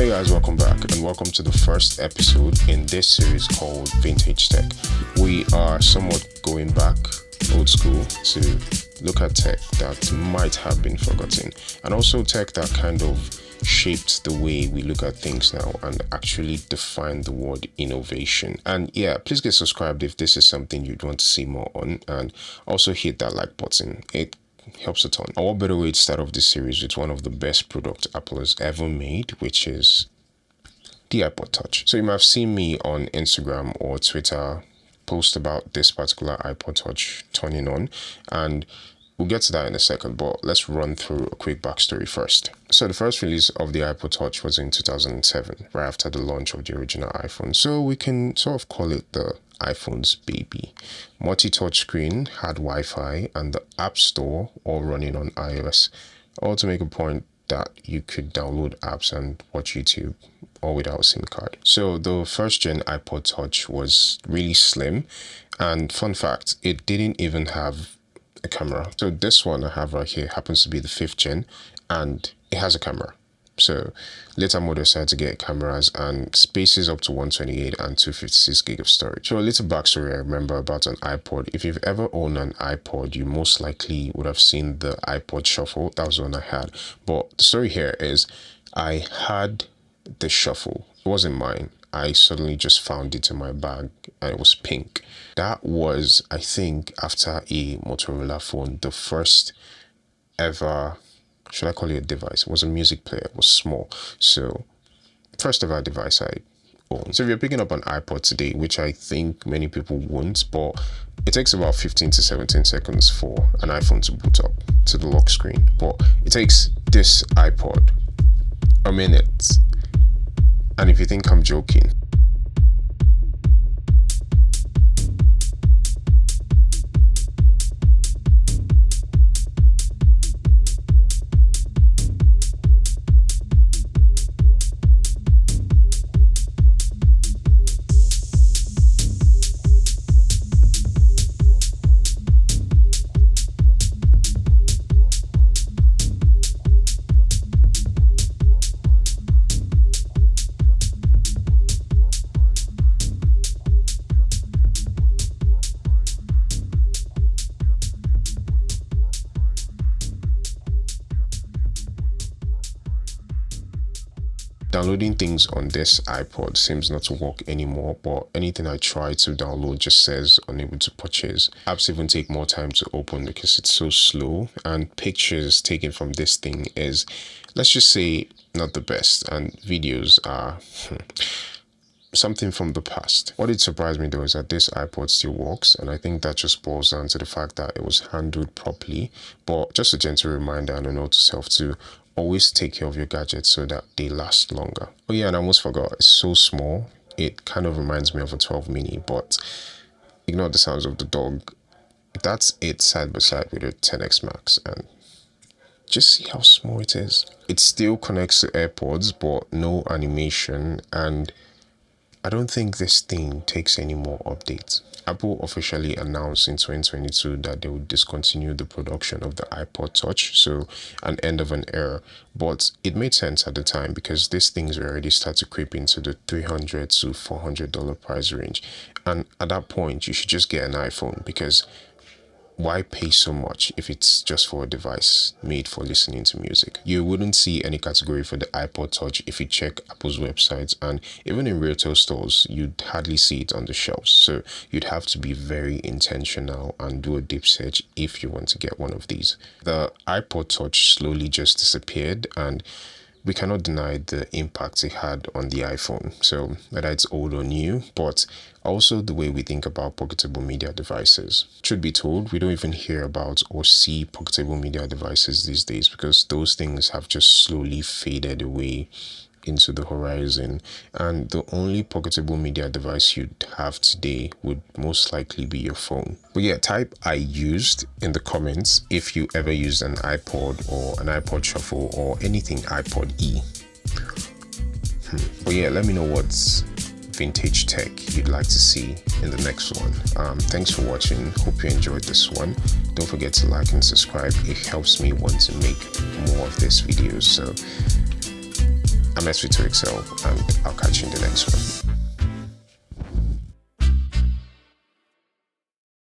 Hey guys, welcome back and welcome to the first episode in this series called Vintage Tech. We are somewhat going back old school to look at tech that might have been forgotten, and also tech that kind of shaped the way we look at things now and actually define the word innovation. And yeah, please get subscribed if this is something you'd want to see more on, and also hit that like button. It helps a ton. And what better way to start off this series with one of the best products Apple has ever made, which is the iPod Touch. So you might have seen me on Instagram or Twitter post about this particular iPod Touch turning on, and we'll get to that in a second, but let's run through a quick backstory first. So the first release of the iPod Touch was in 2007, right after the launch of the original iPhone. So we can sort of call it the iPhone's baby. Multi-touch screen, had Wi-Fi, and the App Store all running on iOS. All to make a point that you could download apps and watch YouTube all without a SIM card. So the first gen iPod Touch was really slim, and fun fact, it didn't even have a camera. So this one I have right here happens to be the 5th gen, and it has a camera. So later models had to get cameras and spaces up to 128 and 256 gig of storage. So a little backstory I remember about an iPod. If you've ever owned an iPod, you most likely would have seen the iPod Shuffle. That was the one I had. But the story here is I had the Shuffle. It wasn't mine. I suddenly just found it in my bag and it was pink. That was, I think, after a Motorola phone, the first ever, should I call it a device? It was a music player. It was small. So first ever device I owned. So if you're picking up an iPod today, which I think many people won't, but it takes about 15 to 17 seconds for an iPhone to boot up to the lock screen. But it takes this iPod a minute. And if you think I'm joking, downloading things on this iPod seems not to work anymore, but anything I try to download just says unable to purchase. Apps even take more time to open because it's so slow, and pictures taken from this thing is, let's just say, not the best, and videos are something from the past. What did surprise me though is that this iPod still works, and I think that just boils down to the fact that it was handled properly. But just a gentle reminder and a note to self to always take care of your gadgets so that they last longer. Oh yeah, and I almost forgot, it's so small. It kind of reminds me of a 12 mini, but ignore the sounds of the dog. That's it side by side with a 10X Max, and just see how small it is. It still connects to AirPods, but no animation, and I don't think this thing takes any more updates. Apple officially announced in 2022 that they would discontinue the production of the iPod Touch, so an end of an era. But it made sense at the time because these things already start to creep into the $300 to $400 price range. And at that point, you should just get an iPhone, because why pay so much if it's just for a device made for listening to music? You wouldn't see any category for the iPod Touch if you check Apple's website, and even in retail stores, you'd hardly see it on the shelves. So you'd have to be very intentional and do a deep search if you want to get one of these. The iPod Touch slowly just disappeared, and we cannot deny the impact it had on the iPhone. So whether it's old or new, but also the way we think about pocketable media devices. Truth be told, we don't even hear about or see pocketable media devices these days because those things have just slowly faded away into the horizon, and the only pocketable media device you'd have today would most likely be your phone. But yeah, type I used in the comments if you ever used an iPod or an iPod Shuffle or anything iPod E. But yeah, let me know what's vintage tech you'd like to see in the next one. Thanks for watching. Hope you enjoyed this one. Don't forget to like and subscribe. It helps me want to make more of these videos. So I'm S to Excel, and I'll catch you in the next one.